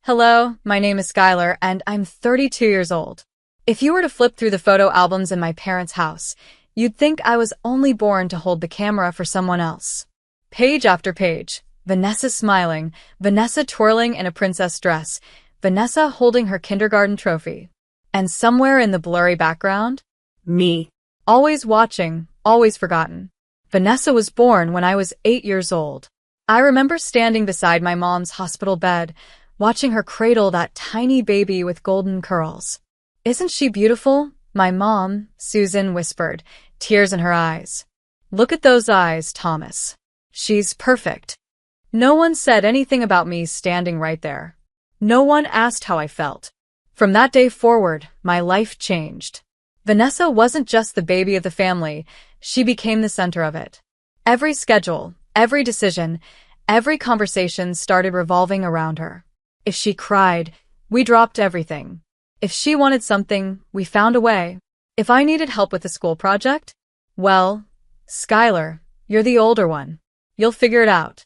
Hello, my name is Skylar, and I'm 32 years old. If you were to flip through the photo albums in my parents' house, you'd think I was only born to hold the camera for someone else. Page after page, Vanessa smiling, Vanessa twirling in a princess dress, Vanessa holding her kindergarten trophy. And somewhere in the blurry background, me. Always watching, always forgotten. Vanessa was born when I was 8 years old. I remember standing beside my mom's hospital bed, watching her cradle that tiny baby with golden curls. "Isn't she beautiful?" my mom, Susan, whispered, tears in her eyes. "Look at those eyes, Thomas. She's perfect." No one said anything about me standing right there. No one asked how I felt. From that day forward, my life changed. Vanessa wasn't just the baby of the family, she became the center of it. Every schedule, every decision, every conversation started revolving around her. If she cried, we dropped everything. If she wanted something, we found a way. If I needed help with a school project, well, Skylar, you're the older one. You'll figure it out.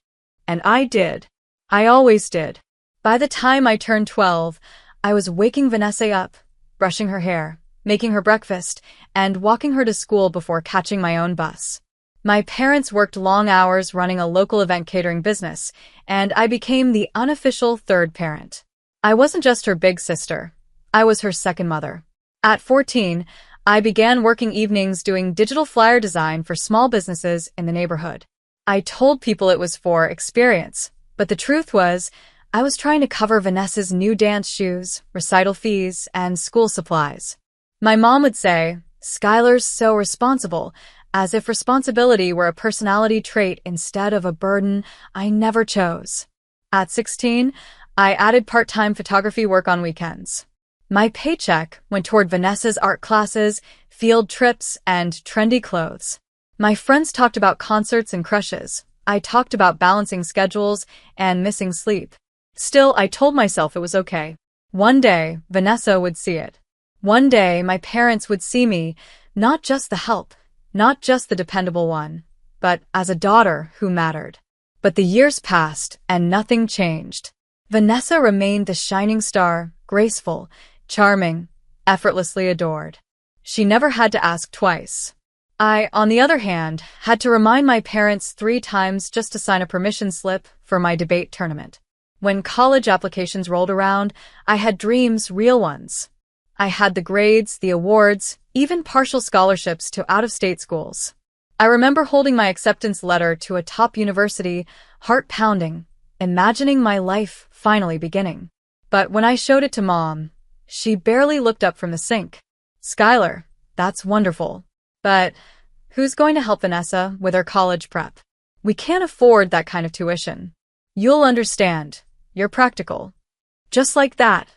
And I did. I always did. By the time I turned 12, I was waking Vanessa up, brushing her hair, making her breakfast, and walking her to school before catching my own bus. My parents worked long hours running a local event catering business, and I became the unofficial third parent. I wasn't just her big sister. I was her second mother. At 14, I began working evenings doing digital flyer design for small businesses in the neighborhood. I told people it was for experience, but the truth was, I was trying to cover Vanessa's new dance shoes, recital fees, and school supplies. My mom would say, "Skylar's so responsible," as if responsibility were a personality trait instead of a burden I never chose. At 16, I added part-time photography work on weekends. My paycheck went toward Vanessa's art classes, field trips, and trendy clothes. My friends talked about concerts and crushes. I talked about balancing schedules and missing sleep. Still, I told myself it was okay. One day, Vanessa would see it. One day, my parents would see me, not just the help, not just the dependable one, but as a daughter who mattered. But the years passed, and nothing changed. Vanessa remained the shining star, graceful, charming, effortlessly adored. She never had to ask twice. I, on the other hand, had to remind my parents 3 times just to sign a permission slip for my debate tournament. When college applications rolled around, I had dreams, real ones. I had the grades, the awards, even partial scholarships to out-of-state schools. I remember holding my acceptance letter to a top university, heart pounding, imagining my life finally beginning. But when I showed it to Mom, she barely looked up from the sink. "Skylar, that's wonderful. But who's going to help Vanessa with her college prep? We can't afford that kind of tuition. You'll understand. You're practical." Just like that,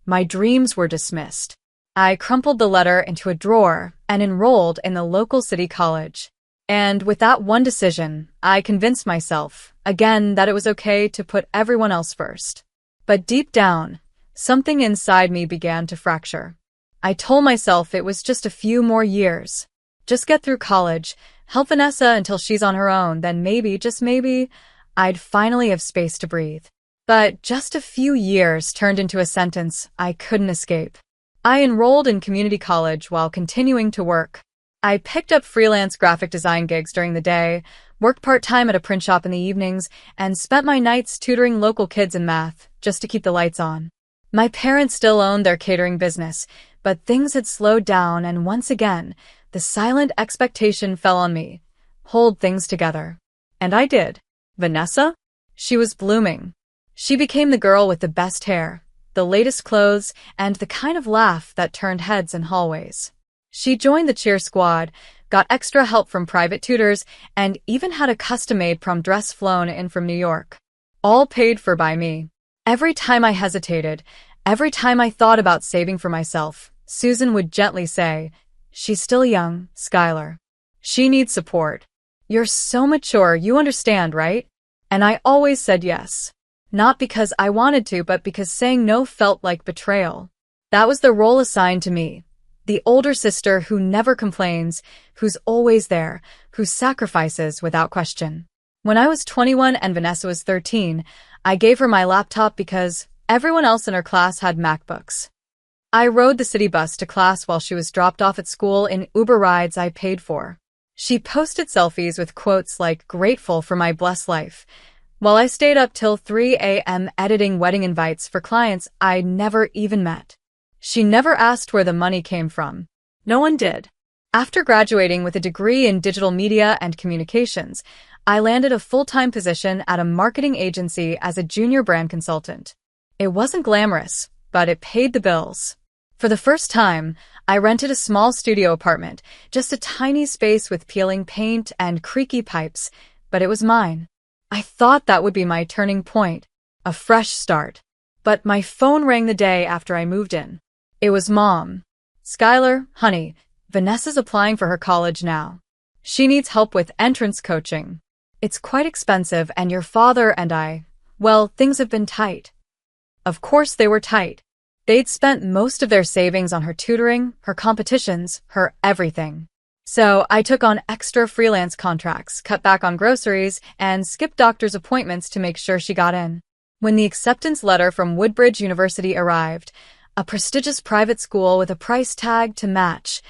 my dreams were dismissed. I crumpled the letter into a drawer and enrolled in the local city college. And with that one decision, I convinced myself, again, that it was okay to put everyone else first. But deep down, something inside me began to fracture. I told myself it was just a few more years. Just get through college, help Vanessa until she's on her own, then maybe, just maybe, I'd finally have space to breathe. But just a few years turned into a sentence I couldn't escape. I enrolled in community college while continuing to work. I picked up freelance graphic design gigs during the day, worked part-time at a print shop in the evenings, and spent my nights tutoring local kids in math just to keep the lights on. My parents still owned their catering business, but things had slowed down, and once again, the silent expectation fell on me. Hold things together. And I did. Vanessa? She was blooming. She became the girl with the best hair, the latest clothes, and the kind of laugh that turned heads in hallways. She joined the cheer squad, got extra help from private tutors, and even had a custom-made prom dress flown in from New York. All paid for by me. Every time I hesitated, every time I thought about saving for myself, Susan would gently say, "She's still young, Skylar. She needs support. You're so mature, you understand, right?" And I always said yes. Not because I wanted to, but because saying no felt like betrayal. That was the role assigned to me. The older sister who never complains, who's always there, who sacrifices without question. When I was 21 and Vanessa was 13, I gave her my laptop because, Everyone else in her class had MacBooks. I rode the city bus to class while she was dropped off at school in Uber rides I paid for. She posted selfies with quotes like, "Grateful for my blessed life," while I stayed up till 3 a.m. editing wedding invites for clients I never even met. She never asked where the money came from. No one did. After graduating with a degree in digital media and communications, I landed a full-time position at a marketing agency as a junior brand consultant. It wasn't glamorous, but it paid the bills. For the first time, I rented a small studio apartment, just a tiny space with peeling paint and creaky pipes, but it was mine. I thought that would be my turning point, a fresh start. But my phone rang the day after I moved in. It was Mom. "Skylar, honey, Vanessa's applying for her college now. She needs help with entrance coaching. It's quite expensive and your father and well, things have been tight." Of course they were tight. They'd spent most of their savings on her tutoring, her competitions, her everything. So I took on extra freelance contracts, cut back on groceries, and skipped doctor's appointments to make sure she got in. When the acceptance letter from Woodbridge University arrived, a prestigious private school with a price tag to match,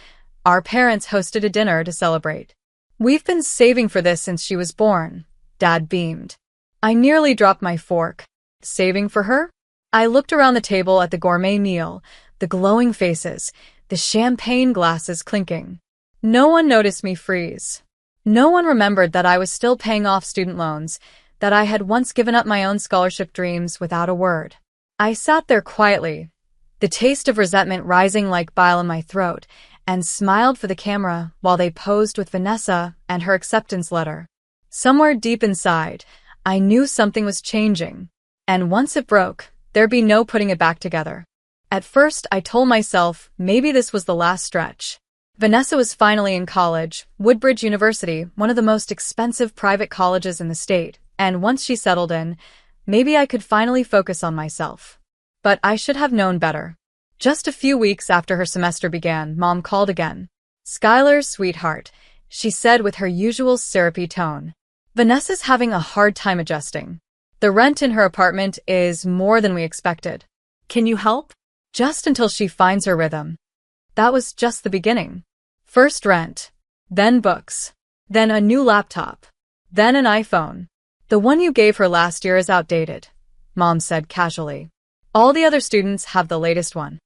our parents hosted a dinner to celebrate. "We've been saving for this since she was born," Dad beamed. I nearly dropped my fork. Saving for her? I looked around the table at the gourmet meal, the glowing faces, the champagne glasses clinking. No one noticed me freeze. No one remembered that I was still paying off student loans, that I had once given up my own scholarship dreams without a word. I sat there quietly, the taste of resentment rising like bile in my throat, and smiled for the camera while they posed with Vanessa and her acceptance letter. Somewhere deep inside, I knew something was changing, and once it broke, there'd be no putting it back together. At first, I told myself maybe this was the last stretch. Vanessa was finally in college, Woodbridge University, one of the most expensive private colleges in the state, and once she settled in, maybe I could finally focus on myself. But I should have known better. Just a few weeks after her semester began, Mom called again. "Skylar, sweetheart," she said with her usual syrupy tone. "Vanessa's having a hard time adjusting. The rent in her apartment is more than we expected. Can you help?" Just until she finds her rhythm. That was just the beginning. First rent, then books, then a new laptop, then an iPhone. "The one you gave her last year is outdated," Mom said casually. "All the other students have the latest one."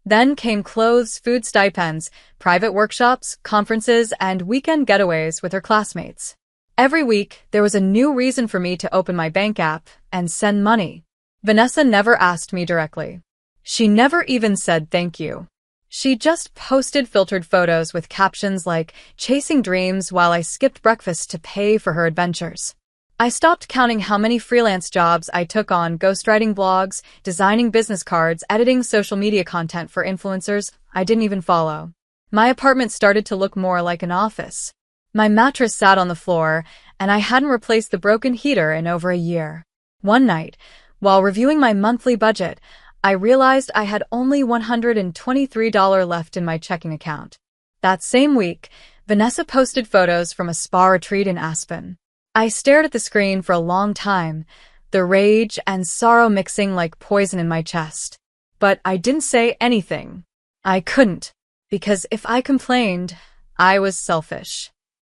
Then came clothes, food stipends, private workshops, conferences, and weekend getaways with her classmates. Every week, there was a new reason for me to open my bank app and send money. Vanessa never asked me directly. She never even said thank you. She just posted filtered photos with captions like, "Chasing dreams while I skipped breakfast to pay for her adventures." I stopped counting how many freelance jobs I took on, ghostwriting blogs, designing business cards, editing social media content for influencers I didn't even follow. My apartment started to look more like an office. My mattress sat on the floor, and I hadn't replaced the broken heater in over a year. One night, while reviewing my monthly budget, I realized I had only $123 left in my checking account. That same week, Vanessa posted photos from a spa retreat in Aspen. I stared at the screen for a long time, the rage and sorrow mixing like poison in my chest. But I didn't say anything. I couldn't, because if I complained, I was selfish.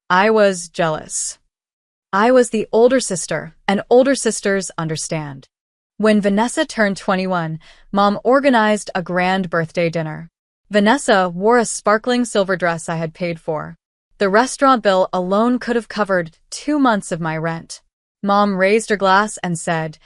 I was jealous. I was the older sister, and older sisters understand. When Vanessa turned 21, Mom organized a grand birthday dinner. Vanessa wore a sparkling silver dress I had paid for. The restaurant bill alone could have covered 2 months of my rent. Mom raised her glass and said,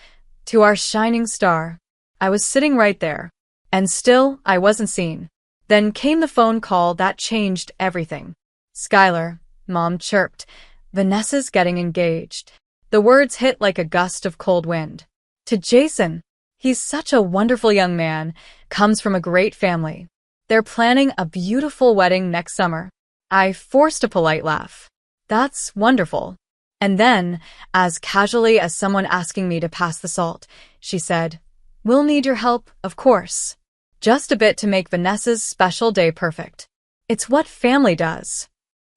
"To our shining star." I was sitting right there. And still, I wasn't seen. Then came the phone call that changed everything. "Skylar," Mom chirped, "Vanessa's getting engaged." The words hit like a gust of cold wind. "To Jason. He's such a wonderful young man, comes from a great family. They're planning a beautiful wedding next summer." I forced a polite laugh. "That's wonderful." And then, as casually as someone asking me to pass the salt, she said, "We'll need your help, of course. Just a bit to make Vanessa's special day perfect. It's what family does."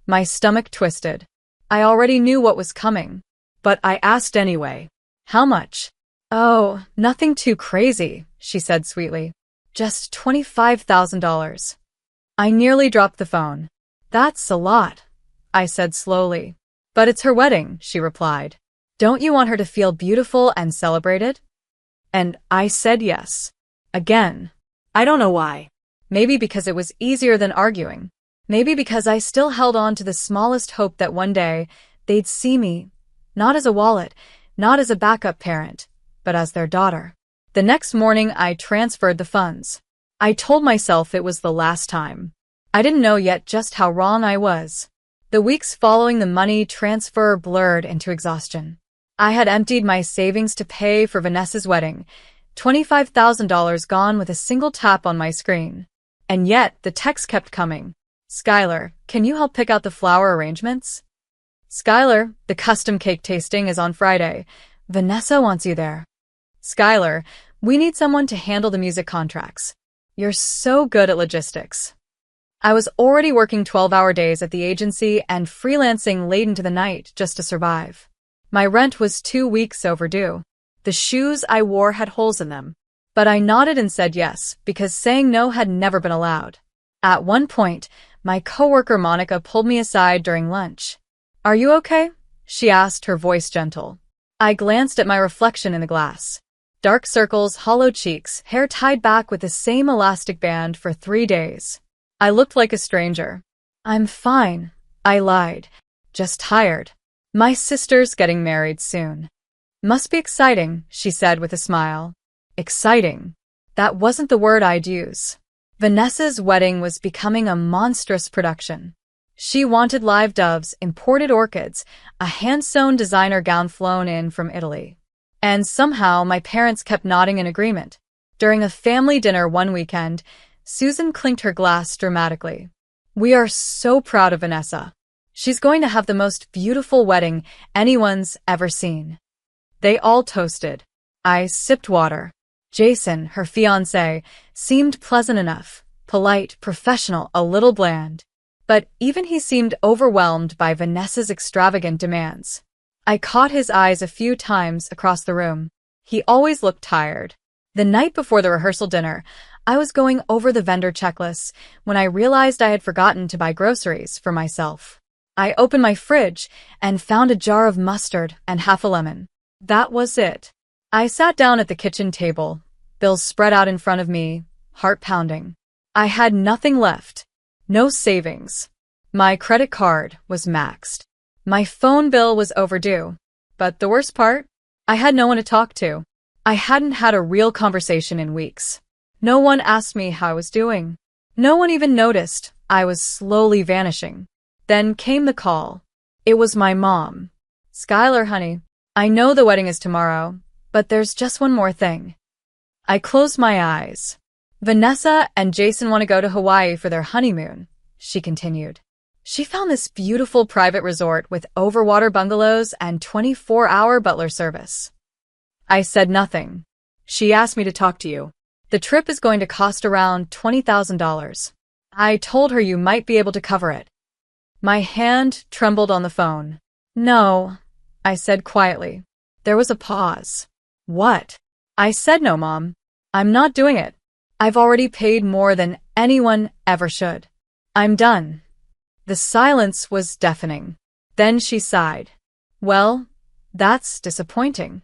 My stomach twisted. I already knew what was coming. But I asked anyway. "How much?" Oh, nothing too crazy, she said sweetly. Just $25,000. I nearly dropped the phone. That's a lot, I said slowly. But it's her wedding, she replied. Don't you want her to feel beautiful and celebrated? And I said yes. Again. I don't know why. Maybe because it was easier than arguing. Maybe because I still held on to the smallest hope that one day they'd see me, not as a wallet, not as a backup parent, but as their daughter. The next morning, I transferred the funds. I told myself it was the last time. I didn't know yet just how wrong I was. The weeks following the money transfer blurred into exhaustion. I had emptied my savings to pay for Vanessa's wedding, $25,000 gone with a single tap on my screen. And yet, the text kept coming. Skylar, can you help pick out the flower arrangements? Skylar, the custom cake tasting is on Friday. Vanessa wants you there. Skylar, we need someone to handle the music contracts. You're so good at logistics. I was already working 12-hour days at the agency and freelancing late into the night just to survive. My rent was 2 weeks overdue. The shoes I wore had holes in them. But I nodded and said yes, because saying no had never been allowed. At one point, my coworker Monica pulled me aside during lunch. Are you okay? She asked, her voice gentle. I glanced at my reflection in the glass. Dark circles, hollow cheeks, hair tied back with the same elastic band for 3 days. I looked like a stranger. I'm fine, I lied. Just tired. My sister's getting married soon. Must be exciting, she said with a smile. Exciting. That wasn't the word I'd use. Vanessa's wedding was becoming a monstrous production. She wanted live doves, imported orchids, a hand-sewn designer gown flown in from Italy. And somehow my parents kept nodding in agreement. During a family dinner one weekend, Susan clinked her glass dramatically. We are so proud of Vanessa. She's going to have the most beautiful wedding anyone's ever seen. They all toasted. I sipped water. Jason, her fiancé, seemed pleasant enough, polite, professional, a little bland. But even he seemed overwhelmed by Vanessa's extravagant demands. I caught his eyes a few times across the room. He always looked tired. The night before the rehearsal dinner, I was going over the vendor checklists when I realized I had forgotten to buy groceries for myself. I opened my fridge and found a jar of mustard and half a lemon. That was it. I sat down at the kitchen table, bills spread out in front of me, heart pounding. I had nothing left. No savings. My credit card was maxed. My phone bill was overdue. But the worst part? I had no one to talk to. I hadn't had a real conversation in weeks. No one asked me how I was doing. No one even noticed I was slowly vanishing. Then came the call. It was my mom. Skylar, honey, I know the wedding is tomorrow, but there's just one more thing. I closed my eyes. Vanessa and Jason want to go to Hawaii for their honeymoon, she continued. She found this beautiful private resort with overwater bungalows and 24-hour butler service. I said nothing. She asked me to talk to you. The trip is going to cost around $20,000. I told her you might be able to cover it. My hand trembled on the phone. No, I said quietly. There was a pause. What? I said no, Mom. I'm not doing it. I've already paid more than anyone ever should. I'm done. The silence was deafening. Then she sighed. Well, that's disappointing.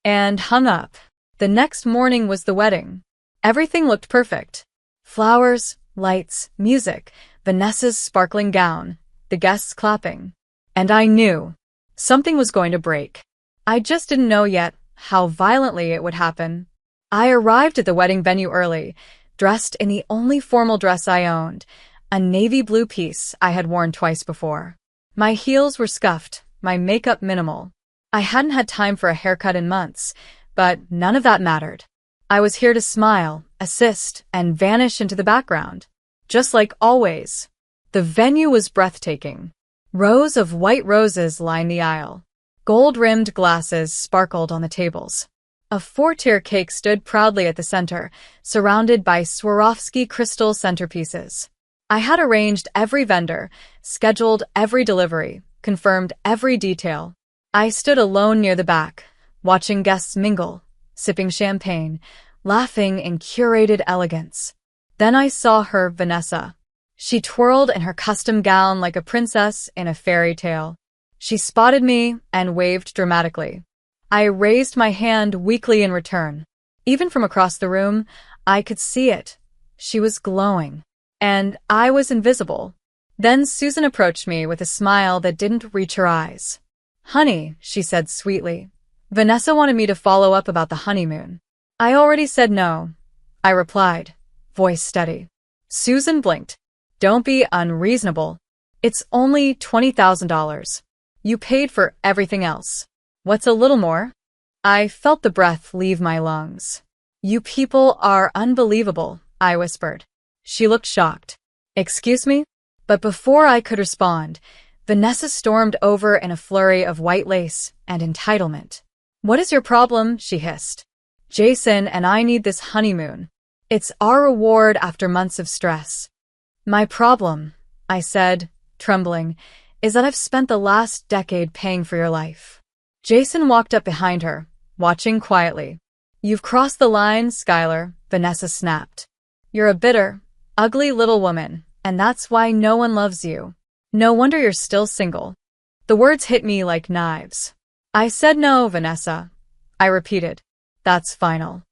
And hung up. The next morning was the wedding. Everything looked perfect. Flowers, lights, music, Vanessa's sparkling gown, the guests clapping. And I knew something was going to break. I just didn't know yet how violently it would happen. I arrived at the wedding venue early, dressed in the only formal dress I owned, a navy blue piece I had worn twice before. My heels were scuffed, my makeup minimal. I hadn't had time for a haircut in months, but none of that mattered. I was here to smile, assist, and vanish into the background. Just like always. The venue was breathtaking. Rows of white roses lined the aisle. Gold-rimmed glasses sparkled on the tables. A 4-tier cake stood proudly at the center, surrounded by Swarovski crystal centerpieces. I had arranged every vendor, scheduled every delivery, confirmed every detail. I stood alone near the back, watching guests mingle, sipping champagne, laughing in curated elegance. Then I saw her, Vanessa. She twirled in her custom gown like a princess in a fairy tale. She spotted me and waved dramatically. I raised my hand weakly in return. Even from across the room, I could see it. She was glowing. And I was invisible. Then Susan approached me with a smile that didn't reach her eyes. "Honey," she said sweetly. "Vanessa wanted me to follow up about the honeymoon." "I already said no," I replied, voice steady. Susan blinked. "Don't be unreasonable. It's only $20,000. You paid for everything else. What's a little more?" I felt the breath leave my lungs. "You people are unbelievable," I whispered. She looked shocked. "Excuse me?" But before I could respond, Vanessa stormed over in a flurry of white lace and entitlement. "What is your problem?" she hissed. "Jason and I need this honeymoon. It's our reward after months of stress." "My problem," I said, trembling, "is that I've spent the last decade paying for your life." Jason walked up behind her, watching quietly. "You've crossed the line, Skylar," Vanessa snapped. "You're a bitter, ugly little woman, and that's why no one loves you. No wonder you're still single." The words hit me like knives. "I said no, Vanessa," I repeated. "That's final."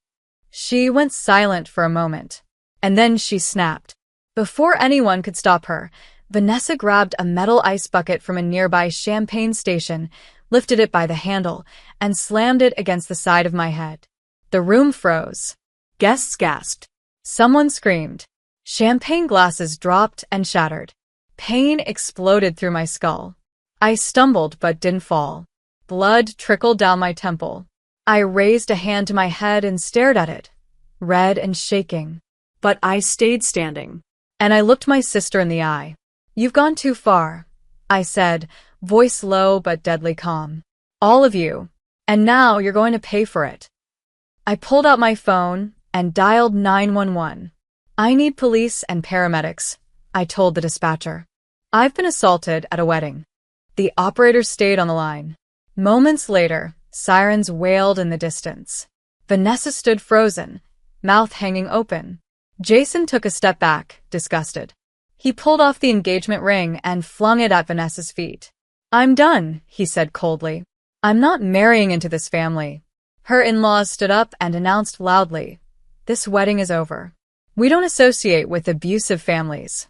She went silent for a moment, and then she snapped. Before anyone could stop her, Vanessa grabbed a metal ice bucket from a nearby champagne station, lifted it by the handle, and slammed it against the side of my head. The room froze. Guests gasped. Someone screamed. Champagne glasses dropped and shattered. Pain exploded through my skull. I stumbled but didn't fall. Blood trickled down my temple. I raised a hand to my head and stared at it, red and shaking. But I stayed standing, and I looked my sister in the eye. "You've gone too far," I said, voice low but deadly calm. "All of you. And now you're going to pay for it." I pulled out my phone and dialed 911. "I need police and paramedics," I told the dispatcher. "I've been assaulted at a wedding." The operator stayed on the line. Moments later, sirens wailed in the distance. Vanessa stood frozen, mouth hanging open. Jason took a step back, disgusted. He pulled off the engagement ring and flung it at Vanessa's feet. "I'm done," he said coldly. "I'm not marrying into this family." Her in-laws stood up and announced loudly, "This wedding is over. We don't associate with abusive families."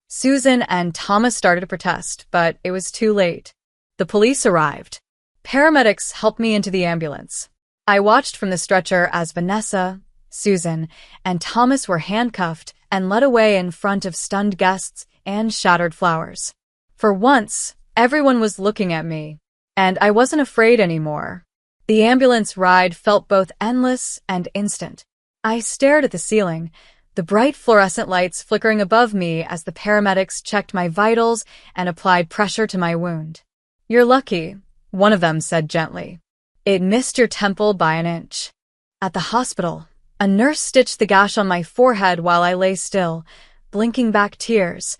Susan and Thomas started to protest, but it was too late. The police arrived. Paramedics helped me into the ambulance. I watched from the stretcher as Vanessa, Susan, and Thomas were handcuffed and led away in front of stunned guests and shattered flowers. For once, everyone was looking at me, and I wasn't afraid anymore. The ambulance ride felt both endless and instant. I stared at the ceiling, the bright fluorescent lights flickering above me as the paramedics checked my vitals and applied pressure to my wound. "You're lucky," one of them said gently. "It missed your temple by an inch." At the hospital, a nurse stitched the gash on my forehead while I lay still, blinking back tears,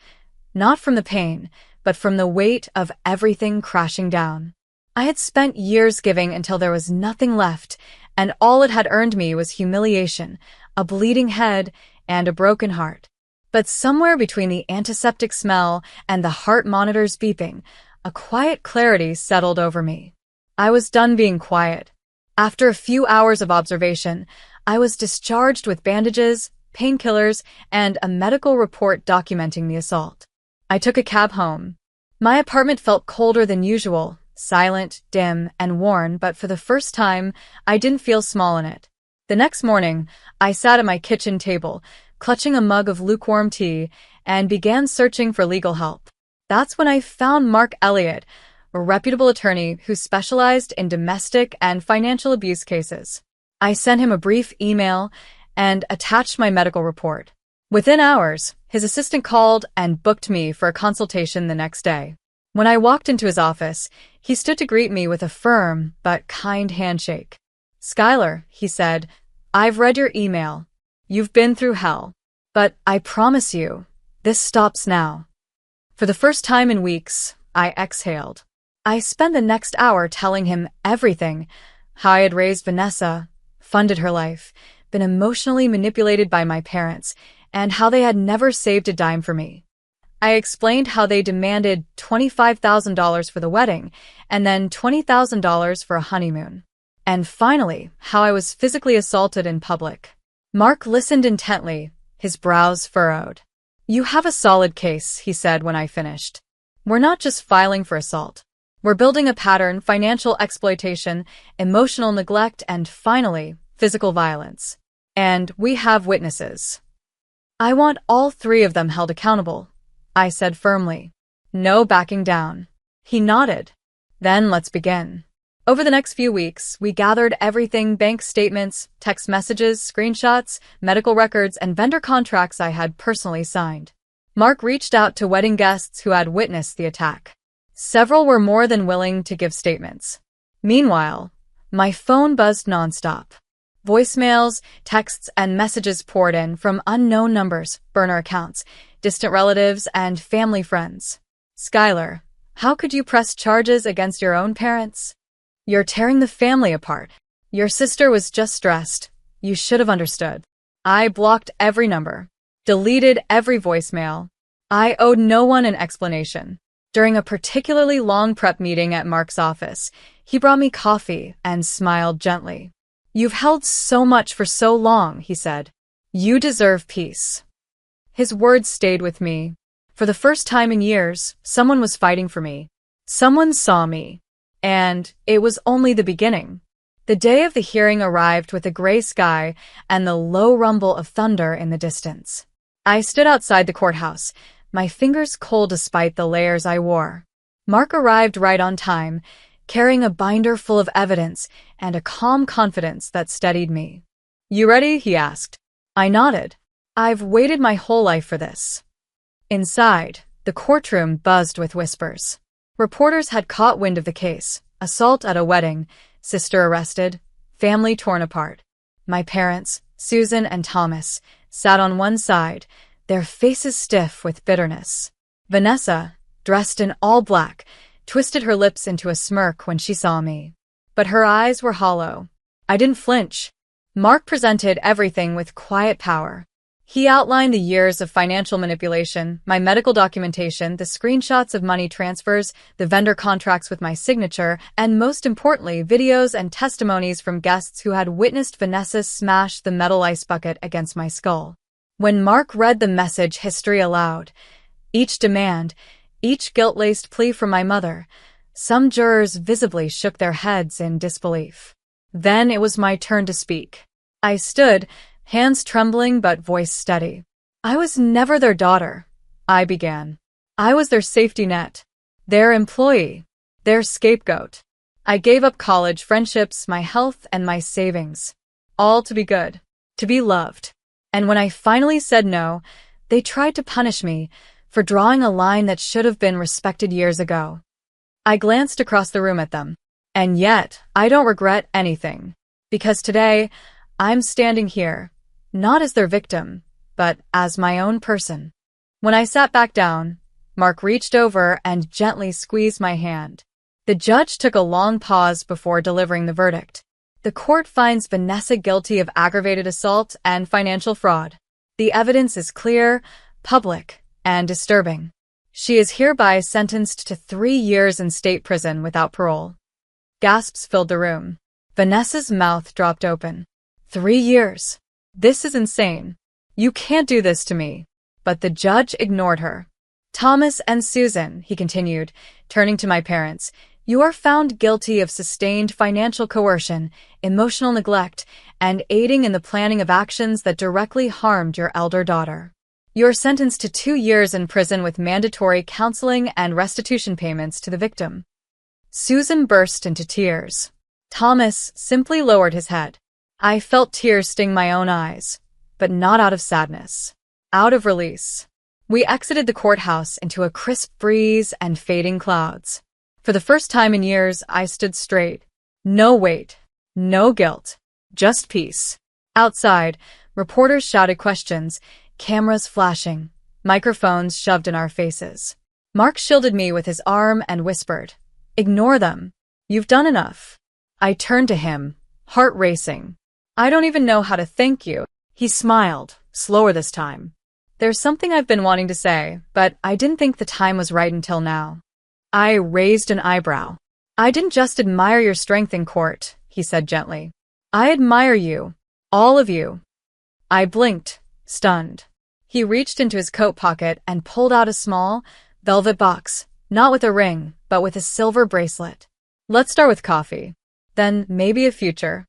not from the pain, but from the weight of everything crashing down. I had spent years giving until there was nothing left, and all it had earned me was humiliation, a bleeding head, and a broken heart. But somewhere between the antiseptic smell and the heart monitors beeping, a quiet clarity settled over me. I was done being quiet. After a few hours of observation, I was discharged with bandages, painkillers, and a medical report documenting the assault. I took a cab home. My apartment felt colder than usual, silent, dim, and worn, but for the first time, I didn't feel small in it. The next morning, I sat at my kitchen table, clutching a mug of lukewarm tea, and began searching for legal help. That's when I found Mark Elliott, a reputable attorney who specialized in domestic and financial abuse cases. I sent him a brief email and attached my medical report. Within hours, his assistant called and booked me for a consultation the next day. When I walked into his office, he stood to greet me with a firm but kind handshake. "Skylar," he said, "I've read your email. You've been through hell. But I promise you, this stops now." For the first time in weeks, I exhaled. I spent the next hour telling him everything, how I had raised Vanessa, funded her life, been emotionally manipulated by my parents, and how they had never saved a dime for me. I explained how they demanded $25,000 for the wedding and then $20,000 for a honeymoon. And finally, how I was physically assaulted in public. Mark listened intently, his brows furrowed. "You have a solid case," he said when I finished. "We're not just filing for assault. We're building a pattern: financial exploitation, emotional neglect, and finally, physical violence. And we have witnesses. I want all three of them held accountable," I said firmly. "No backing down." He nodded. "Then let's begin." Over the next few weeks, we gathered everything: bank statements, text messages, screenshots, medical records, and vendor contracts I had personally signed. Mark reached out to wedding guests who had witnessed the attack. Several were more than willing to give statements. Meanwhile, my phone buzzed nonstop. Voicemails, texts, and messages poured in from unknown numbers, burner accounts, distant relatives, and family friends. "Skylar, how could you press charges against your own parents? You're tearing the family apart. Your sister was just stressed. You should have understood." I blocked every number, deleted every voicemail. I owed no one an explanation. During a particularly long prep meeting at Mark's office, he brought me coffee and smiled gently. "You've held so much for so long," he said. "You deserve peace." His words stayed with me. For the first time in years, someone was fighting for me. Someone saw me. And it was only the beginning. The day of the hearing arrived with a gray sky and the low rumble of thunder in the distance. I stood outside the courthouse, my fingers cold despite the layers I wore. Mark arrived right on time, carrying a binder full of evidence and a calm confidence that steadied me. "You ready?" he asked. I nodded. "I've waited my whole life for this." Inside, the courtroom buzzed with whispers. Reporters had caught wind of the case: assault at a wedding, sister arrested, family torn apart. My parents, Susan and Thomas, sat on one side, their faces stiff with bitterness. Vanessa, dressed in all black, twisted her lips into a smirk when she saw me. But her eyes were hollow. I didn't flinch. Mark presented everything with quiet power. He outlined the years of financial manipulation, my medical documentation, the screenshots of money transfers, the vendor contracts with my signature, and most importantly, videos and testimonies from guests who had witnessed Vanessa smash the metal ice bucket against my skull. When Mark read the message history aloud, each demand, each guilt-laced plea from my mother, some jurors visibly shook their heads in disbelief. Then it was my turn to speak. I stood, hands trembling but voice steady. "I was never their daughter," I began. "I was their safety net, their employee, their scapegoat. I gave up college, friendships, my health, and my savings. All to be good, to be loved. And when I finally said no, they tried to punish me for drawing a line that should have been respected years ago." I glanced across the room at them. And yet, I don't regret anything. Because today, I'm standing here, not as their victim, but as my own person. When I sat back down, Mark reached over and gently squeezed my hand. The judge took a long pause before delivering the verdict. "The court finds Vanessa guilty of aggravated assault and financial fraud. The evidence is clear, public, and disturbing. She is hereby sentenced to 3 years in state prison without parole." Gasps filled the room. Vanessa's mouth dropped open. 3 years. This is insane. You can't do this to me. But the judge ignored her. "Thomas and Susan," he continued, turning to my parents, "you are found guilty of sustained financial coercion, emotional neglect, and aiding in the planning of actions that directly harmed your elder daughter. You are sentenced to 2 years in prison with mandatory counseling and restitution payments to the victim." Susan burst into tears. Thomas simply lowered his head. I felt tears sting my own eyes, but not out of sadness. Out of release. We exited the courthouse into a crisp breeze and fading clouds. For the first time in years, I stood straight. No weight, no guilt, just peace. Outside, reporters shouted questions, cameras flashing, microphones shoved in our faces. Mark shielded me with his arm and whispered, "Ignore them. You've done enough." I turned to him, heart racing. I don't even know how to thank you. He smiled, slower this time. There's something I've been wanting to say, but I didn't think the time was right until now. I raised an eyebrow. I didn't just admire your strength in court, he said gently. I admire you. All of you. I blinked, stunned. He reached into his coat pocket and pulled out a small, velvet box, not with a ring, but with a silver bracelet. Let's start with coffee. Then maybe a future.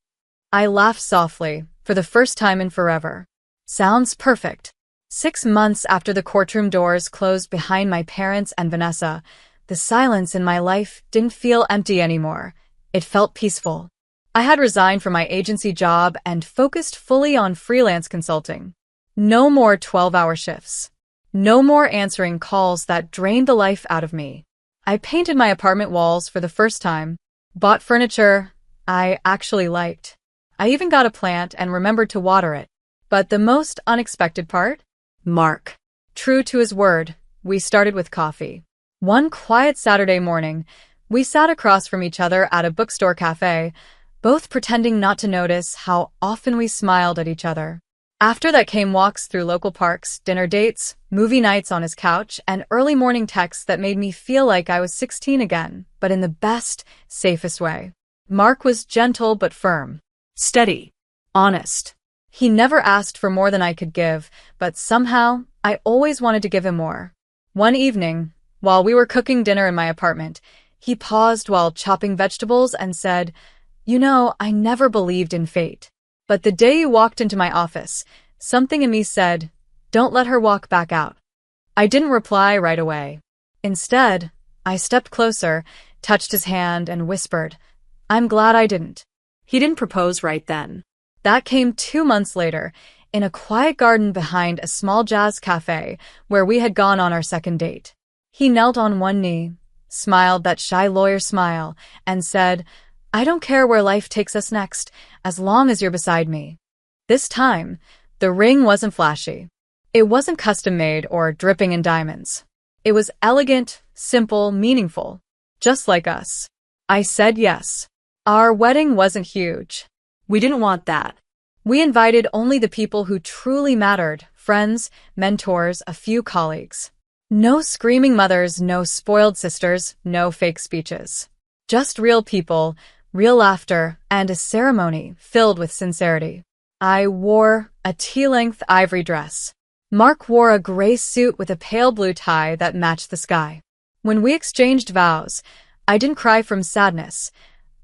I laughed softly, for the first time in forever. Sounds perfect. 6 months after the courtroom doors closed behind my parents and Vanessa, the silence in my life didn't feel empty anymore. It felt peaceful. I had resigned from my agency job and focused fully on freelance consulting. No more 12-hour shifts. No more answering calls that drained the life out of me. I painted my apartment walls for the first time, bought furniture I actually liked. I even got a plant and remembered to water it. But the most unexpected part? Mark. True to his word, we started with coffee. One quiet Saturday morning, we sat across from each other at a bookstore cafe, both pretending not to notice how often we smiled at each other. After that came walks through local parks, dinner dates, movie nights on his couch, and early morning texts that made me feel like I was 16 again, but in the best, safest way. Mark was gentle but firm. Steady. Honest. He never asked for more than I could give, but somehow, I always wanted to give him more. One evening, while we were cooking dinner in my apartment, he paused while chopping vegetables and said, "You know, I never believed in fate. But the day you walked into my office, something in me said, don't let her walk back out." I didn't reply right away. Instead, I stepped closer, touched his hand, and whispered, "I'm glad I didn't." He didn't propose right then. That came 2 months later, in a quiet garden behind a small jazz cafe where we had gone on our second date. He knelt on one knee, smiled that shy lawyer smile, and said, "I don't care where life takes us next, as long as you're beside me." This time, the ring wasn't flashy. It wasn't custom-made or dripping in diamonds. It was elegant, simple, meaningful, just like us. I said yes. Our wedding wasn't huge. We didn't want that. We invited only the people who truly mattered, friends, mentors, a few colleagues. No screaming mothers, no spoiled sisters, no fake speeches. Just real people, real laughter, and a ceremony filled with sincerity. I wore a tea-length ivory dress. Mark wore a gray suit with a pale blue tie that matched the sky. When we exchanged vows, I didn't cry from sadness.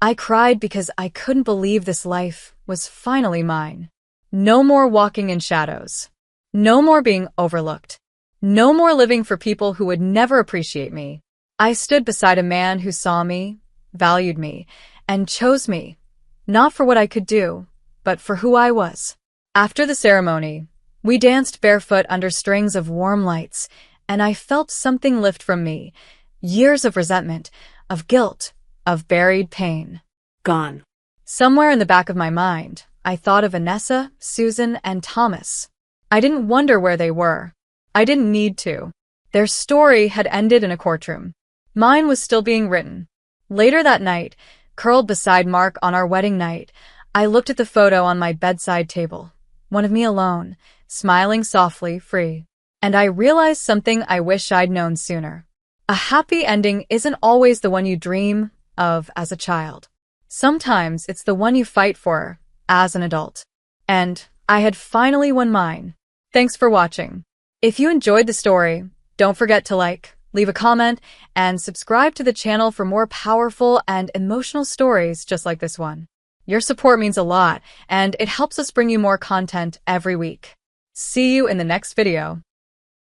I cried because I couldn't believe this life was finally mine. No more walking in shadows. No more being overlooked. No more living for people who would never appreciate me. I stood beside a man who saw me, valued me, and chose me, not for what I could do, but for who I was. After the ceremony, we danced barefoot under strings of warm lights, and I felt something lift from me. Years of resentment, of guilt, of buried pain. Gone. Somewhere in the back of my mind, I thought of Vanessa, Susan, and Thomas. I didn't wonder where they were. I didn't need to. Their story had ended in a courtroom. Mine was still being written. Later that night, curled beside Mark on our wedding night, I looked at the photo on my bedside table. One of me alone, smiling softly, free. And I realized something I wish I'd known sooner. A happy ending isn't always the one you dream of as a child. Sometimes it's the one you fight for as an adult. And I had finally won mine. Thanks for watching. If you enjoyed the story, don't forget to like, leave a comment, and subscribe to the channel for more powerful and emotional stories just like this one. Your support means a lot, and it helps us bring you more content every week. See you in the next video.